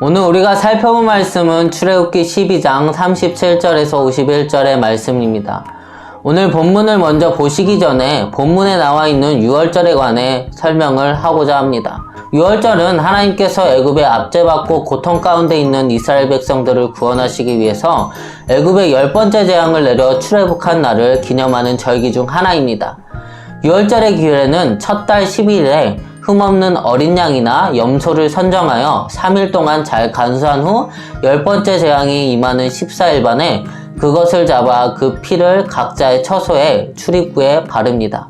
오늘 우리가 살펴볼 말씀은 출애굽기 12장 37절에서 51절의 말씀입니다. 오늘 본문을 먼저 보시기 전에 본문에 나와 있는 유월절에 관해 설명을 하고자 합니다. 유월절은 하나님께서 애굽에 압제받고 고통 가운데 있는 이스라엘 백성들을 구원하시기 위해서 애굽에 10번째 재앙을 내려 출애굽한 날을 기념하는 절기 중 하나입니다. 유월절의 기회는 첫 달 10일에 흠없는 어린 양이나 염소를 선정하여 3일 동안 잘 간수한 후 10번째 재앙이 임하는 14일반에 그것을 잡아 그 피를 각자의 처소에 출입구에 바릅니다.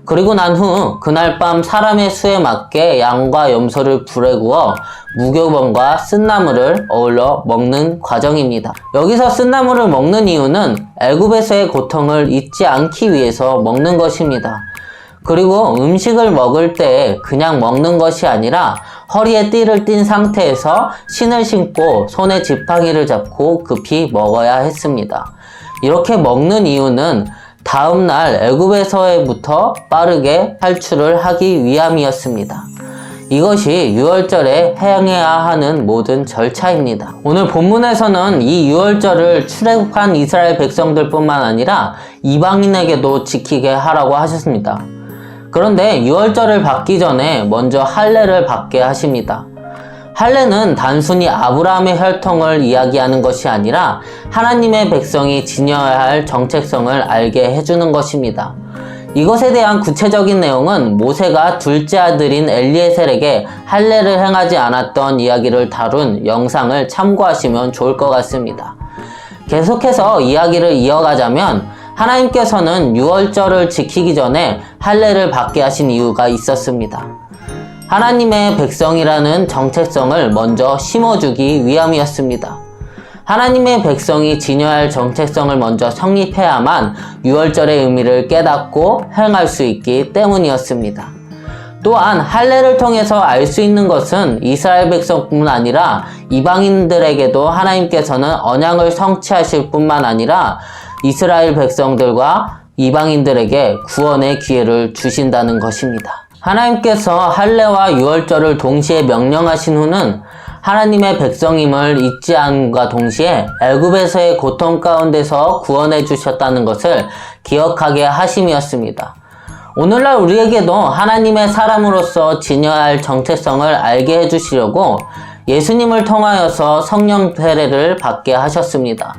그리고 난 후 그날 밤 사람의 수에 맞게 양과 염소를 불에 구워 무교범과 쓴나물을 어울러 먹는 과정입니다. 여기서 쓴나물을 먹는 이유는 애굽에서의 고통을 잊지 않기 위해서 먹는 것입니다. 그리고 음식을 먹을 때 그냥 먹는 것이 아니라 허리에 띠를 띈 상태에서 신을 신고 손에 지팡이를 잡고 급히 먹어야 했습니다. 이렇게 먹는 이유는 다음날 애굽에서부터 빠르게 탈출을 하기 위함이었습니다. 이것이 유월절에 행해야 하는 모든 절차입니다. 오늘 본문에서는 이 유월절을 출애굽한 이스라엘 백성들뿐만 아니라 이방인에게도 지키게 하라고 하셨습니다. 그런데 유월절을 받기 전에 먼저 할례를 받게 하십니다. 할례는 단순히 아브라함의 혈통을 이야기하는 것이 아니라 하나님의 백성이 지녀야 할 정체성을 알게 해주는 것입니다. 이것에 대한 구체적인 내용은 모세가 둘째 아들인 엘리에셀에게 할례를 행하지 않았던 이야기를 다룬 영상을 참고하시면 좋을 것 같습니다. 계속해서 이야기를 이어가자면 하나님께서는 유월절을 지키기 전에 할례를 받게 하신 이유가 있었습니다. 하나님의 백성이라는 정체성을 먼저 심어주기 위함이었습니다. 하나님의 백성이 지녀야 할 정체성을 먼저 성립해야만 유월절의 의미를 깨닫고 행할 수 있기 때문이었습니다. 또한 할례를 통해서 알 수 있는 것은 이스라엘 백성뿐만 아니라 이방인들에게도 하나님께서는 언약을 성취하실 뿐만 아니라 이스라엘 백성들과 이방인들에게 구원의 기회를 주신다는 것입니다. 하나님께서 할례와 유월절을 동시에 명령하신 후는 하나님의 백성임을 잊지 않음과 동시에 애굽에서의 고통 가운데서 구원해 주셨다는 것을 기억하게 하심이었습니다. 오늘날 우리에게도 하나님의 사람으로서 지녀야 할 정체성을 알게 해주시려고 예수님을 통하여서 성령 세례를 받게 하셨습니다.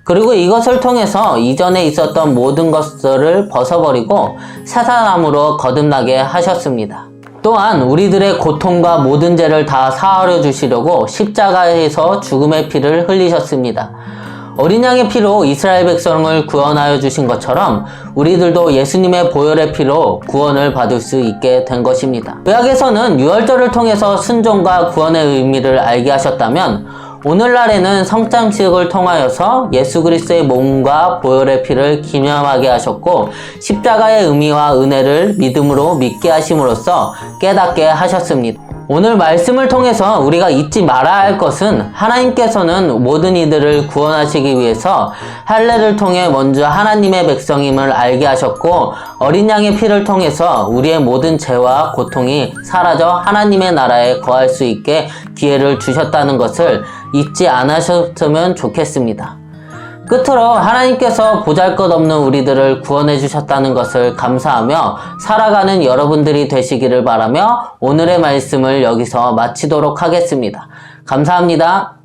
그리고 이것을 통해서 이전에 있었던 모든 것들을 벗어버리고 새 사람으로 거듭나게 하셨습니다. 또한 우리들의 고통과 모든 죄를 다 사하려 주시려고 십자가에서 죽음의 피를 흘리셨습니다. 어린 양의 피로 이스라엘 백성을 구원하여 주신 것처럼 우리들도 예수님의 보혈의 피로 구원을 받을 수 있게 된 것입니다. 구약에서는 유월절을 통해서 순종과 구원의 의미를 알게 하셨다면 오늘날에는 성장식을 통하여서 예수 그리스도의 몸과 보혈의 피를 기념하게 하셨고 십자가의 의미와 은혜를 믿음으로 믿게 하심으로써 깨닫게 하셨습니다. 오늘 말씀을 통해서 우리가 잊지 말아야 할 것은 하나님께서는 모든 이들을 구원하시기 위해서 할례를 통해 먼저 하나님의 백성임을 알게 하셨고 어린 양의 피를 통해서 우리의 모든 죄와 고통이 사라져 하나님의 나라에 거할 수 있게 기회를 주셨다는 것을 잊지 않으셨으면 좋겠습니다. 끝으로 하나님께서 보잘것없는 우리들을 구원해 주셨다는 것을 감사하며 살아가는 여러분들이 되시기를 바라며 오늘의 말씀을 여기서 마치도록 하겠습니다. 감사합니다.